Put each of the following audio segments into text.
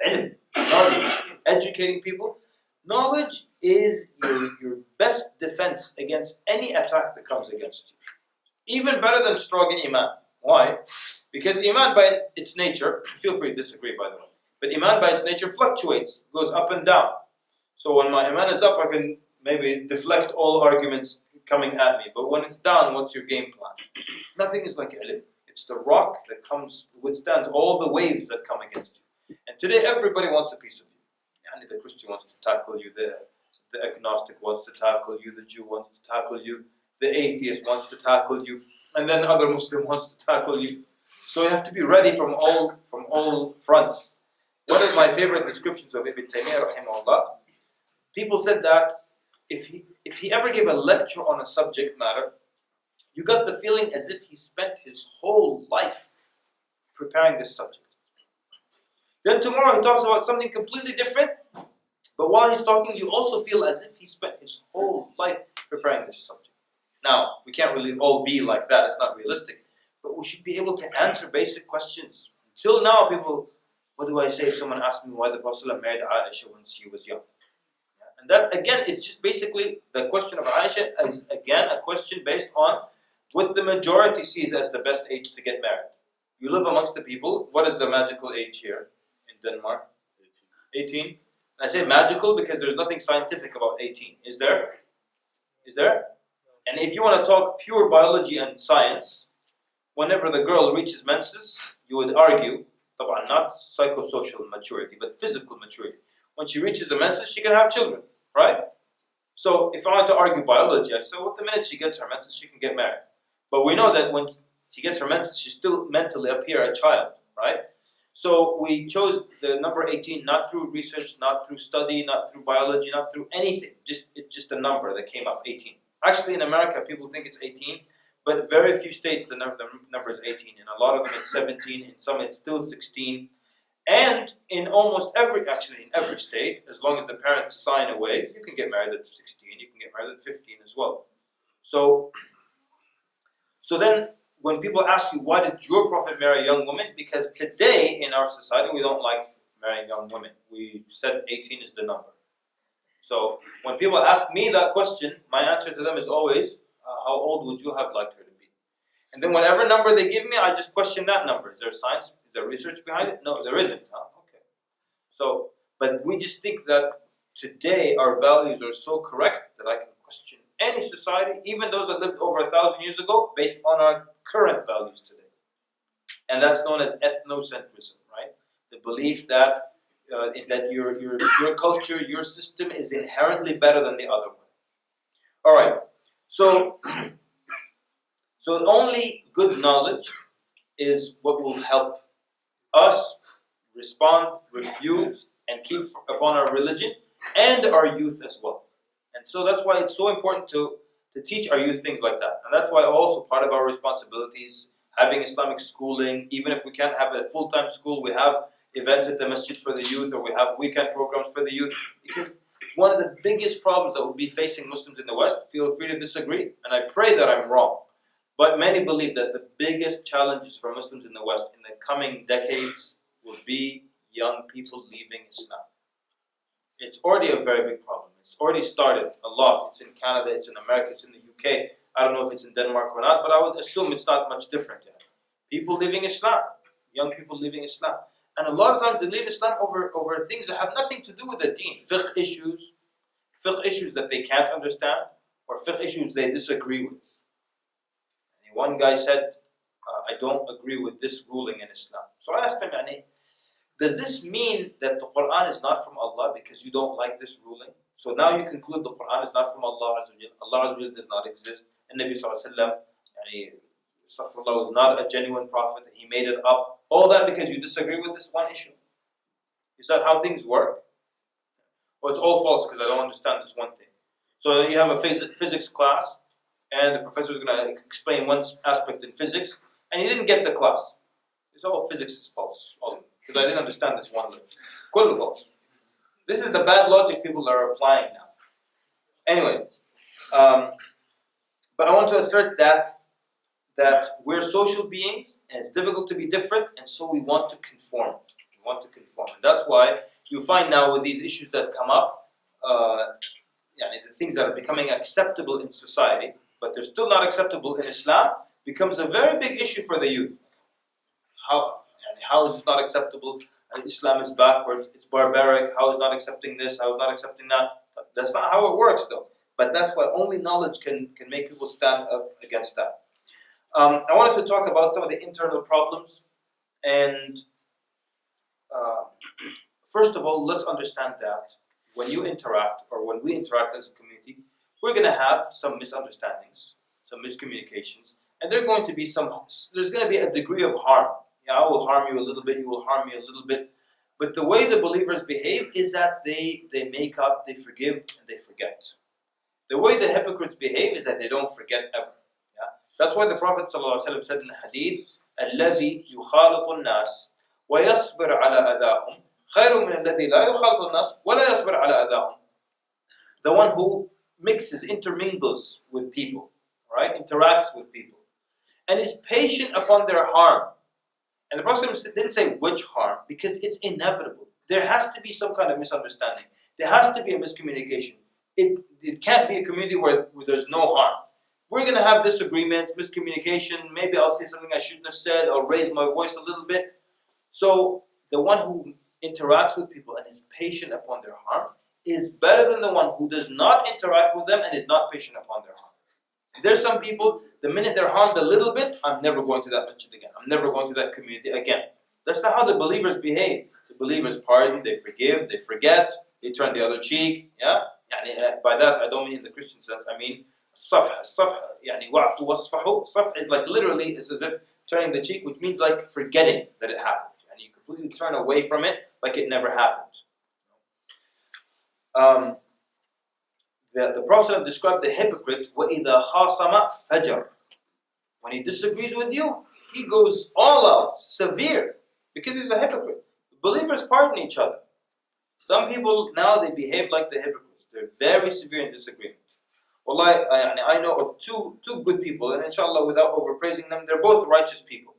ilm, knowledge, educating people. Knowledge is your best defense against any attack that comes against you. Even better than strong iman. Why? Because iman by its nature, feel free to disagree by the way, but iman by its nature fluctuates, goes up and down. So when my iman is up, I can maybe deflect all arguments coming at me. But when it's down, what's your game plan? Nothing is like ilm. It's the rock that withstands all the waves that come against you. And today everybody wants a piece of you. And the Christian wants to tackle you, the agnostic wants to tackle you, the Jew wants to tackle you, the atheist wants to tackle you, and then other Muslim wants to tackle you. So you have to be ready from all fronts. One of my favorite descriptions of Ibn Taymiyyah rahimahullah, people said that if he ever gave a lecture on a subject matter, you got the feeling as if he spent his whole life preparing this subject. Then tomorrow he talks about something completely different, but while he's talking, you also feel as if he spent his whole life preparing this subject. Now, we can't really all be like that, it's not realistic, but we should be able to answer basic questions. Till now, people, what do I say if someone asks me why the Prophet married Aisha when she was young? And that, again, it's just basically, the question of Aisha is, again, a question based on what the majority sees as the best age to get married. You live amongst the people, what is the magical age here in Denmark? 18. And I say magical because there's nothing scientific about 18. Is there? Is there? And if you want to talk pure biology and science, whenever the girl reaches menses, you would argue, not psychosocial maturity, but physical maturity. When she reaches the menses, she can have children, right? So if I want to argue biology, I say, well, the minute she gets her menses, she can get married. But we know that when she gets her menses, she's still mentally up here a child, right? So we chose the number 18 not through research, not through study, not through biology, not through anything. It's just a number that came up, 18. Actually, in America, people think it's 18, but very few states the number is 18. In a lot of them, it's 17. In some, it's still 16. And in almost every state, as long as the parents sign away, you can get married at 16. You can get married at 15 as well. So then, when people ask you, why did your Prophet marry a young woman? Because today, in our society, we don't like marrying young women. We said 18 is the number. So when people ask me that question, my answer to them is always, how old would you have liked her to be? And then whatever number they give me, I just question that number. Is there science? Is there research behind it? No, there isn't. Okay. So, but we just think that today our values are so correct that I can question any society, even those that lived over 1,000 years ago, based on our current values today. And that's known as ethnocentrism, right? The belief that your culture, your system is inherently better than the other one. All right. So only good knowledge is what will help us respond, refute, and keep upon our religion and our youth as well. And so that's why it's so important to teach our youth things like that. And that's why also part of our responsibilities, having Islamic schooling, even if we can't have a full-time school, we have events at the masjid for the youth, or we have weekend programs for the youth. Because one of the biggest problems that will be facing Muslims in the West, feel free to disagree, and I pray that I'm wrong, but many believe that the biggest challenges for Muslims in the West in the coming decades will be young people leaving Islam. It's already a very big problem. It's already started a lot. It's in Canada, it's in America, it's in the UK. I don't know if it's in Denmark or not, but I would assume it's not much different yet. People leaving Islam, young people leaving Islam. And a lot of times they leave Islam over things that have nothing to do with the deen. Fiqh issues that they can't understand, or fiqh issues they disagree with. And one guy said, I don't agree with this ruling in Islam. So I asked him, does this mean that the Quran is not from Allah because you don't like this ruling? So now you conclude the Quran is not from Allah Azza wa Jal. Allah Azza wa Jal does not exist. And Nabi Sallallahu Alaihi Wasallam, astaghfirullah, was not a genuine prophet. He made it up. All that because you disagree with this one issue. Is that how things work? Well, it's all false because I don't understand this one thing. So you have a physics class, and the professor is going to explain one aspect in physics, and he didn't get the class. It's all physics is false. Because I didn't understand this one little. Kullu false. This is the bad logic people are applying now. Anyway, but I want to assert that we're social beings, and it's difficult to be different, and so we want to conform. We You want to conform. And that's why you find now with these issues that come up, the things that are becoming acceptable in society, but they're still not acceptable in Islam, becomes a very big issue for the youth. How is this not acceptable? Islam is backwards, it's barbaric, how is not accepting this, how is not accepting that? That's not how it works though. But that's why only knowledge can make people stand up against that. I wanted to talk about some of the internal problems, and first of all, let's understand that when you interact, or when we interact as a community, we're going to have some misunderstandings, some miscommunications, and there's going to be a degree of harm. Yeah, I will harm you a little bit, you will harm me a little bit. But the way the believers behave is that they make up, they forgive, and they forget. The way the hypocrites behave is that they don't forget ever. Yeah? That's why the Prophet ﷺ said in the hadith, الَّذِي يُخَالِطُ النَّاسِ وَيَصْبِرْ عَلَى أَذَاهُمْ خَيْرٌ مِنَ الَّذِي لَا يُخَالِطُ النَّاسِ وَلَا يَصْبِرْ عَلى أَذَاهُمْ. The one who mixes, intermingles with people, right? Interacts with people, and is patient upon their harm. And the Prophet didn't say which harm, because it's inevitable. There has to be some kind of misunderstanding. There has to be a miscommunication. It can't be a community where there's no harm. We're going to have disagreements, miscommunication. Maybe I'll say something I shouldn't have said. I'll raise my voice a little bit. So the one who interacts with people and is patient upon their harm is better than the one who does not interact with them and is not patient upon their harm. There's some people, the minute they're harmed a little bit, I'm never going to that masjid again. I'm never going to that community again. That's not how the believers behave. The believers pardon, they forgive, they forget, they turn the other cheek. Yeah? By that, I don't mean in the Christian sense. I mean, safha. Wa'fu wasfahu. Safha is like literally, it's as if turning the cheek, which means like forgetting that it happened. And you completely turn away from it like it never happened. The Prophet described the hypocrite, وَإِذَا خَاصَمَ فَجَرَ. When he disagrees with you, he goes all out, severe, because he's a hypocrite. Believers pardon each other. Some people now, they behave like the hypocrites. They're very severe in disagreement. Wallahi, I know of two good people, and inshallah, without overpraising them, they're both righteous people.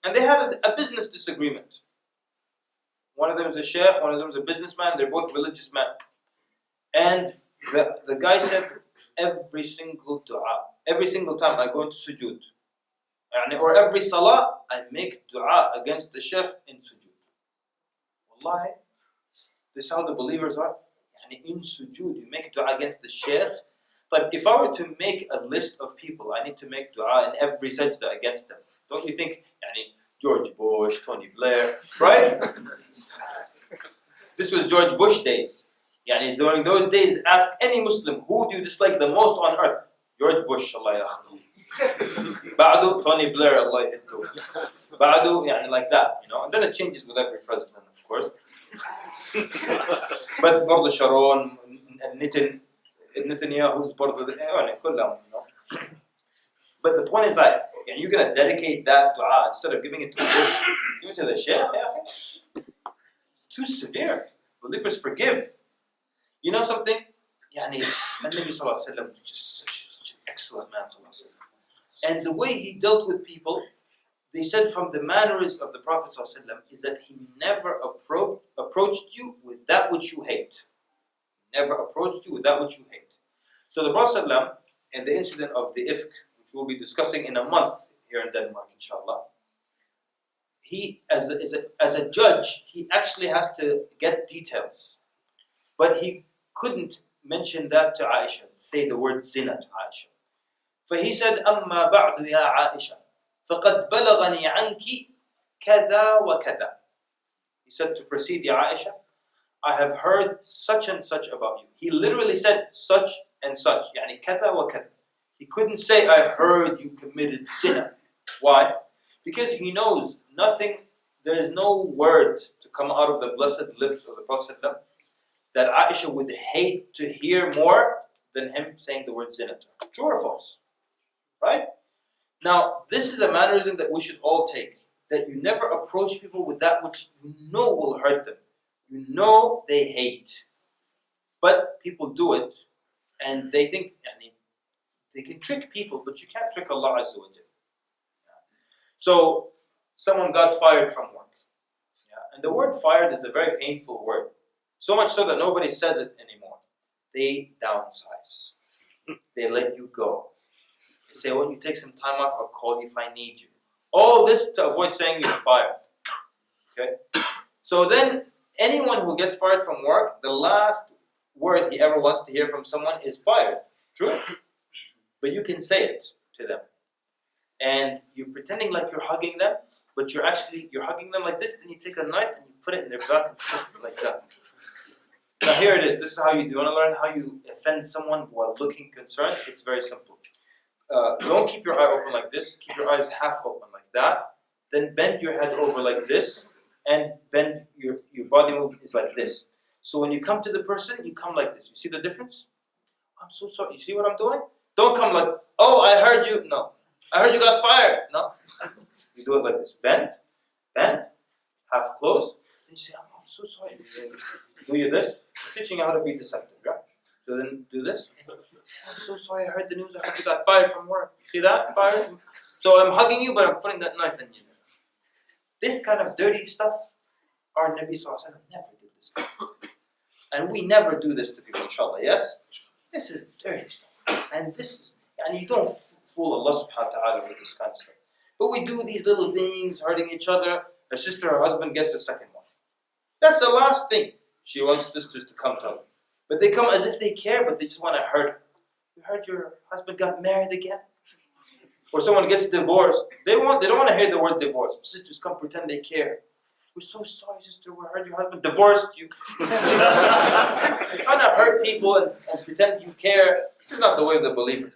And they had a business disagreement. One of them is a shaykh, one of them is a businessman, they're both religious men. And the guy said, every single dua, every single time I go into sujood, or every salah, I make dua against the shaykh in sujood. Wallahi, this is how the believers are. In sujood, you make dua against the shaykh. But if I were to make a list of people, I need to make dua in every sajda against them. Don't you think, George Bush, Tony Blair, right? This was George Bush days. During those days, ask any Muslim, who do you dislike the most on earth? George Bush, Allah yakhdu. Ba'du, Tony Blair, Allah yahdu. Ba'du, like that, And then it changes with every president, of course. But برضه Sharon, Netanyahu's برضه, كلهم, But the point is that you're going to dedicate that dua instead of giving it to Bush, give it to the shaykh. It's too severe. Believers forgive. You know something? Nabi Sallallahu Alaihi Wasallam was just such an excellent man. And the way he dealt with people, they said from the manners of the Prophet Sallallahu Alaihi Wasallam is that he never approached you with that which you hate. Never approached you with that which you hate. So the Prophet Sallallahu Alaihi Wasallam, in the incident of the ifk, which we'll be discussing in a month here in Denmark, inshallah, he, as a judge, he actually has to get details. But he couldn't mention that to Aisha, say the word zina to Aisha. So he said, أَمَّا بَعْدُ يَا عَائِشَةَ فَقَدْ بَلَغَنِي عَنْكِ كَذَا وَكَذَا. He said to proceed, Ya Aisha, I have heard such and such about you. He literally said such and such, كَذَا وَكَذَا. He couldn't say, I heard you committed zina. Why? Because he knows nothing, there is no word to come out of the blessed lips of the Prophet that Aisha would hate to hear more than him saying the word zina to her. True or false? Right? Now, this is a mannerism that we should all take. That you never approach people with that which you know will hurt them. You know they hate. But people do it, and they think, they can trick people, but you can't trick Allah Azza wa Jalla. So, someone got fired from work. And the word fired is a very painful word. So much so that nobody says it anymore. They downsize. They let you go. They say, when you take some time off, I'll call you if I need you. All this to avoid saying you're fired. Okay? So then, anyone who gets fired from work, the last word he ever wants to hear from someone is fired. True? But you can say it to them. And you're pretending like you're hugging them, but you're hugging them like this, then you take a knife and you put it in their back and twist it like that. Now here it is. This is how you do. You want to learn how you offend someone while looking concerned? It's very simple. Don't keep your eye open like this. Keep your eyes half open like that. Then bend your head over like this, and bend your body movement is like this. So when you come to the person, you come like this. You see the difference? I'm so sorry. You see what I'm doing? Don't come like, oh, I heard you. No. I heard you got fired. No. You do it like this. Bend, half close. Then you say, I'm so sorry. Do you this? I'm teaching you how to be deceptive, right? So then do this. I'm so sorry. I heard the news. I heard you got fired from work. See that? Fired? So I'm hugging you, but I'm putting that knife in you. This kind of dirty stuff, our Nabi Sallallahu Alaihi Wasallam never did this kind of stuff. And we never do this to people, inshallah, yes? This is dirty stuff. And you don't fool Allah subhanahu wa ta'ala with this kind of stuff. But we do these little things, hurting each other. Her sister, her husband gets a second one. That's the last thing she wants sisters to come tell her. But they come as if they care, but they just want to hurt her. You heard your husband got married again? Or someone gets divorced. They don't want to hear the word divorce. Sisters come pretend they care. We're so sorry, sister. We heard your husband divorced you. You're trying to hurt people and pretend you care. This is not the way of the believers.